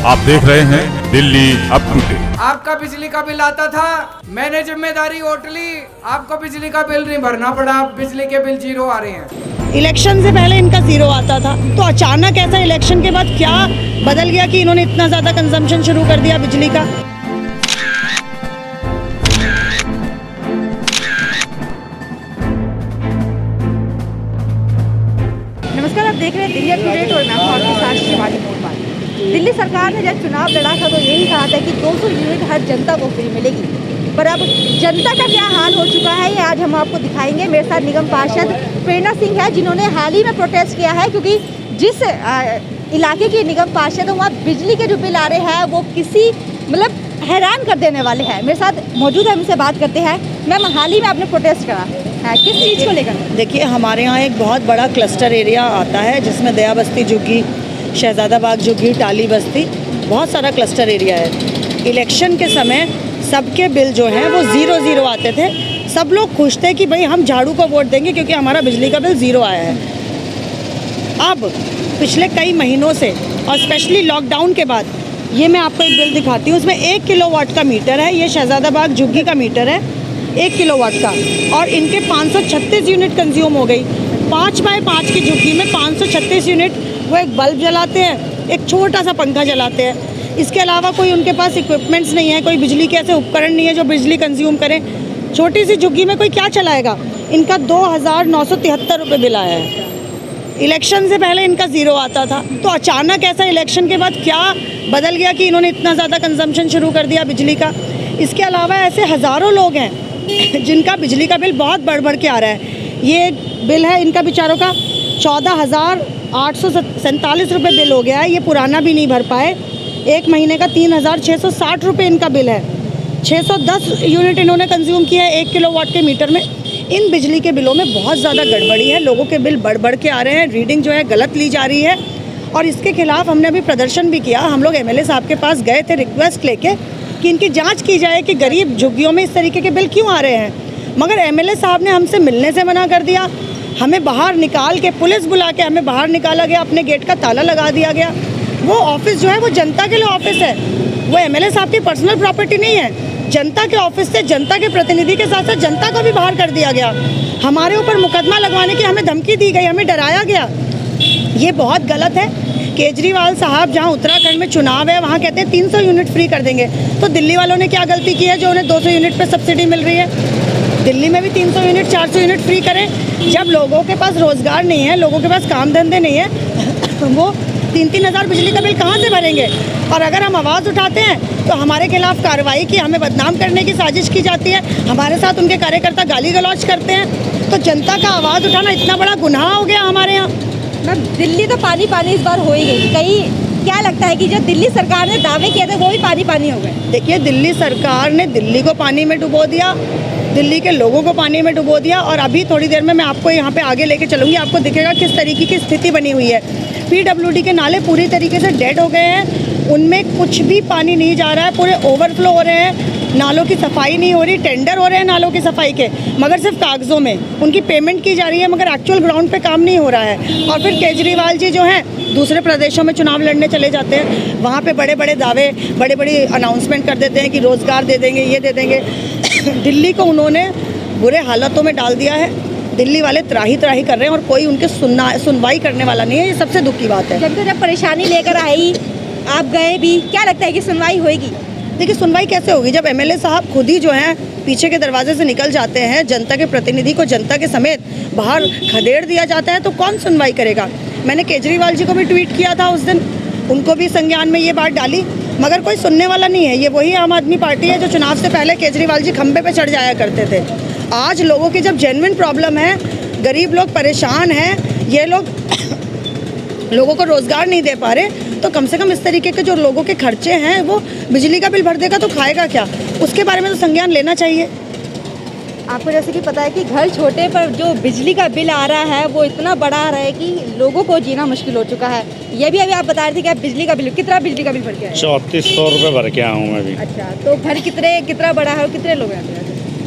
आप देख रहे हैं दिल्ली अप टू डेट। आपका बिजली का बिल आता था, मैंने जिम्मेदारी ओट ली, आपको बिजली का बिल नहीं भरना पड़ा, बिजली के बिल 0 आ रहे हैं। इलेक्शन से पहले इनका 0 आता था, तो अचानक ऐसा इलेक्शन के बाद क्या बदल गया कि इन्होंने इतना ज्यादा कंजम्पशन शुरू कर दिया बिजली का। नमस्कार, आप देख रहे हैं दिल्ली अप टू डेट और मैं आपके साथ शिवानी मोहन। दिल्ली सरकार ने जब चुनाव लड़ा था तो यही कहा था कि 200 यूनिट हर जनता को फ्री मिलेगी, पर अब जनता का क्या हाल हो चुका है ये आज हम आपको दिखाएंगे। मेरे साथ निगम पार्षद प्रेरणा सिंह है, जिन्होंने हाल ही में प्रोटेस्ट किया है, क्योंकि जिस इलाके के निगम पार्षद हैं वहाँ बिजली के जो बिल आ रहे हैं वो किसी हैरान कर देने वाले हैं। मेरे साथ मौजूद है, हमसे बात करते हैं। मैम, हाल ही में आपने प्रोटेस्ट करा है, किस चीज़ को लेकर? देखिए, हमारे यहाँ एक बहुत बड़ा क्लस्टर एरिया आता है जिसमें दया बस्ती, झुग्गी, शहजादाबाग झुग्गी, टाली बस्ती, बहुत सारा क्लस्टर एरिया है। इलेक्शन के समय सबके बिल जो हैं वो 0 आते थे। सब लोग खुश थे कि भाई हम झाड़ू को वोट देंगे क्योंकि हमारा बिजली का बिल 0 आया है। अब पिछले कई महीनों से और स्पेशली लॉकडाउन के बाद ये मैं आपको एक बिल दिखाती हूँ। उसमें 1 किलोवाट का मीटर है, ये शहजादाबाग झुग्गी का मीटर है 1 किलोवाट का, और इनके 536 यूनिट कंज्यूम हो गई। 5 बाय 5 की झुग्गी में 536 यूनिट वो एक बल्ब जलाते हैं, एक छोटा सा पंखा जलाते हैं। इसके अलावा कोई उनके पास इक्विपमेंट्स नहीं है, कोई बिजली के ऐसे उपकरण नहीं है जो बिजली कंज्यूम करें। छोटी सी झुग्गी में कोई क्या चलाएगा। इनका 2,973 रुपये बिल आया है। इलेक्शन से पहले इनका 0 आता था, तो अचानक ऐसा इलेक्शन के बाद क्या बदल गया कि इन्होंने इतना ज़्यादा कंजम्पशन शुरू कर दिया बिजली का। इसके अलावा ऐसे हज़ारों लोग हैं जिनका बिजली का बिल बहुत बढ़ के आ रहा है। ये बिल है इनका बेचारों का 14,847 रुपये बिल हो गया है। ये पुराना भी नहीं भर पाए। एक महीने का 3,660 रुपये इनका बिल है। 610 यूनिट इन्होंने कंज्यूम किया है 1 किलोवाट के मीटर में। इन बिजली के बिलों में बहुत ज़्यादा गड़बड़ी है, लोगों के बिल बढ़ के आ रहे हैं, रीडिंग जो है गलत ली जा रही है, और इसके खिलाफ हमने अभी प्रदर्शन भी किया। हम लोग एमएलए साहब के पास गए थे रिक्वेस्ट लेके कि इनकी जांच की जाए कि गरीब झुग्गियों में इस तरीके के बिल क्यों आ रहे हैं, मगर एमएलए साहब ने हमसे मिलने से मना कर दिया। हमें बाहर निकाल के, पुलिस बुला के हमें बाहर निकाला गया, अपने गेट का ताला लगा दिया गया। वो ऑफिस जो है वो जनता के लिए ऑफिस है, वो एमएलए साहब की पर्सनल प्रॉपर्टी नहीं है। जनता के ऑफिस से जनता के प्रतिनिधि के साथ साथ जनता को भी बाहर कर दिया गया। हमारे ऊपर मुकदमा लगवाने की हमें धमकी दी गई, हमें डराया गया। ये बहुत गलत है। केजरीवाल साहब जहाँ उत्तराखंड में चुनाव है वहाँ कहते हैं 300 यूनिट फ्री कर देंगे, तो दिल्ली वालों ने क्या गलती की है जो उन्हें 200 यूनिट पर सब्सिडी मिल रही है। दिल्ली में भी 300 यूनिट 400 यूनिट फ्री करें। जब लोगों के पास रोज़गार नहीं है, लोगों के पास काम धंधे नहीं है, वो 3-3 हज़ार बिजली का बिल कहाँ से भरेंगे। और अगर हम आवाज़ उठाते हैं तो हमारे खिलाफ कार्रवाई की, हमें बदनाम करने की साजिश की जाती है, हमारे साथ उनके कार्यकर्ता गाली गलौज करते हैं। तो जनता का आवाज़ उठाना इतना बड़ा गुनाह हो गया हमारे यहाँ। मैम, दिल्ली तो पानी इस बार हो ही गई। कहीं क्या लगता है कि जो दिल्ली सरकार ने दावे किए थे वो भी पानी हो गए? देखिए, दिल्ली सरकार ने दिल्ली को पानी में डुबो दिया, दिल्ली के लोगों को पानी में डुबो दिया, और अभी थोड़ी देर में मैं आपको यहाँ पे आगे लेके चलूँगी, आपको दिखेगा किस तरीके की स्थिति बनी हुई है। PWD के नाले पूरी तरीके से डेड हो गए हैं, उनमें कुछ भी पानी नहीं जा रहा है, पूरे ओवरफ्लो हो रहे हैं, नालों की सफाई नहीं हो रही। टेंडर हो रहे हैं नालों की सफाई के, मगर सिर्फ कागज़ों में उनकी पेमेंट की जा रही है, मगर एक्चुअल ग्राउंड पे काम नहीं हो रहा है। और फिर केजरीवाल जी जो हैं दूसरे प्रदेशों में चुनाव लड़ने चले जाते हैं, वहाँ पे बड़े बड़े दावे, बड़े बड़ी अनाउंसमेंट कर देते हैं कि रोज़गार दे देंगे, ये दे देंगे। दिल्ली को उन्होंने बुरे हालातों में डाल दिया है। दिल्ली वाले त्राही कर रहे हैं और कोई उनके सुनवाई करने वाला नहीं है। ये सबसे दुख की बात है। जब परेशानी लेकर आई, आप गए भी, क्या लगता है कि सुनवाई होगी? देखिए, सुनवाई कैसे होगी जब एमएलए साहब खुद ही जो हैं पीछे के दरवाजे से निकल जाते हैं, जनता के प्रतिनिधि को जनता के समेत बाहर खदेड़ दिया जाता है, तो कौन सुनवाई करेगा। मैंने केजरीवाल जी को भी ट्वीट किया था उस दिन, उनको भी संज्ञान में ये बात डाली, मगर कोई सुनने वाला नहीं है। ये वही आम आदमी पार्टी है जो चुनाव से पहले केजरीवाल जी खंबे पे चढ़ जाया करते थे। आज लोगों की जब जेन्युइन प्रॉब्लम है, गरीब लोग परेशान हैं, ये लोग लोगों को रोज़गार नहीं दे पा रहे, तो कम से कम इस तरीके के जो लोगों के खर्चे हैं, वो बिजली का बिल भर देगा तो खाएगा क्या, उसके बारे में तो संज्ञान लेना चाहिए। आपको जैसे कि पता है कि घर छोटे पर जो बिजली का बिल आ रहा है वो इतना बड़ा आ रहा है कि लोगों को जीना मुश्किल हो चुका है। ये भी अभी आप बता रहे थे कि आप बिजली का बिल बिजली का बिल भर के आए? 3400 रुपये भर के आया हूँ मैं भी। अच्छा, तो घर कितना बड़ा है और कितने लोग हैं?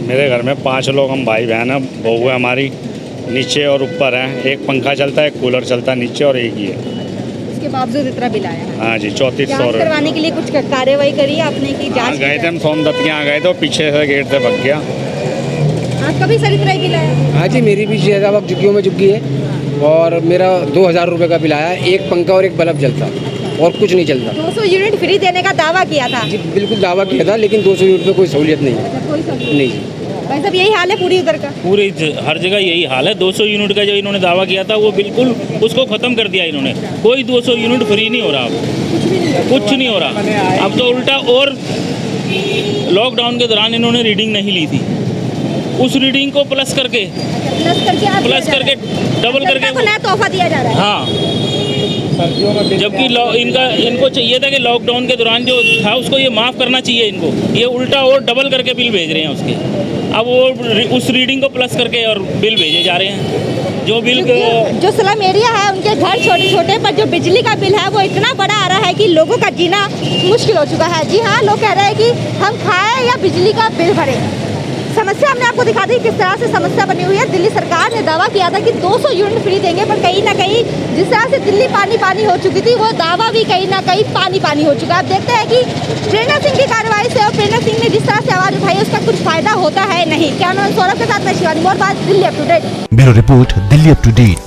मेरे घर में 5 लोग, हम भाई बहन हैं, बहू है हमारी, नीचे और ऊपर हैं। एक पंखा चलता है, एक कूलर चलता है नीचे, और एक ही है। उसके बावजूद इतना बिल आया है। हाँ जी 3400 जांच रुपये। करवाने के लिए कुछ कार्रवाई करी आपने की हाँ, जांच गए थे हम सोनदत्त के यहाँ गए थे, पीछे से गेट से भाग गया। आपका भी सर इतना ही बिल आया? हाँ जी, मेरी भी ज़्यादा वक्त झुग्गियों में झुग्गी है और मेरा 2000 रुपये का बिल आया। एक पंखा और एक बल्ब जलता और कुछ नहीं चलता। 200 यूनिट फ्री देने का दावा किया था। जी बिल्कुल दावा किया था, लेकिन 200 यूनिट में कोई सहूलियत नहीं है। अच्छा, कोई समझ नहीं जी। भाई साहब यही हाल है पूरी उधर का? पूरी हर जगह यही हाल है। 200 यूनिट का जो इन्होंने दावा किया था वो बिल्कुल उसको ख़त्म कर दिया इन्होंने। कोई 200 यूनिट फ्री नहीं हो रहा अब, कुछ नहीं हो रहा। अब तो उल्टा, और लॉकडाउन के दौरान इन्होंने रीडिंग नहीं ली थी, उस रीडिंग को प्लस करके डबल करके को नया तोहफा दिया जा रहा है। हाँ, जबकि इनको चाहिए था कि लॉकडाउन के दौरान जो था उसको ये माफ़ करना चाहिए इनको, ये उल्टा और डबल करके बिल भेज रहे हैं उसके। अब वो उस रीडिंग को प्लस करके और बिल भेजे जा रहे हैं। जो बिल जो स्लम एरिया है उनके घर छोटे छोटे, पर जो बिजली का बिल है वो इतना बड़ा आ रहा है कि लोगों का जीना मुश्किल हो चुका है। जी हाँ, लोग कह रहे हैं कि हम खाएं या बिजली का बिल भरें। समस्या हमने आपको दिखा दी किस तरह से समस्या बनी हुई है। दिल्ली सरकार ने दावा किया था कि 200 यूनिट फ्री देंगे, पर कहीं ना कहीं जिस तरह से दिल्ली पानी पानी हो चुकी थी, वो दावा भी कहीं ना कहीं पानी पानी हो चुका है। अब देखते हैं कि प्रेरणा सिंह की कार्रवाई से और प्रेरणा सिंह ने जिस तरह से आवाज़ उठाई उसका कुछ फायदा होता है नहीं। क्या सौरभ के साथ मैं शिवानी मोर, बात Delhi up to date. Bureau report, Delhi up to date.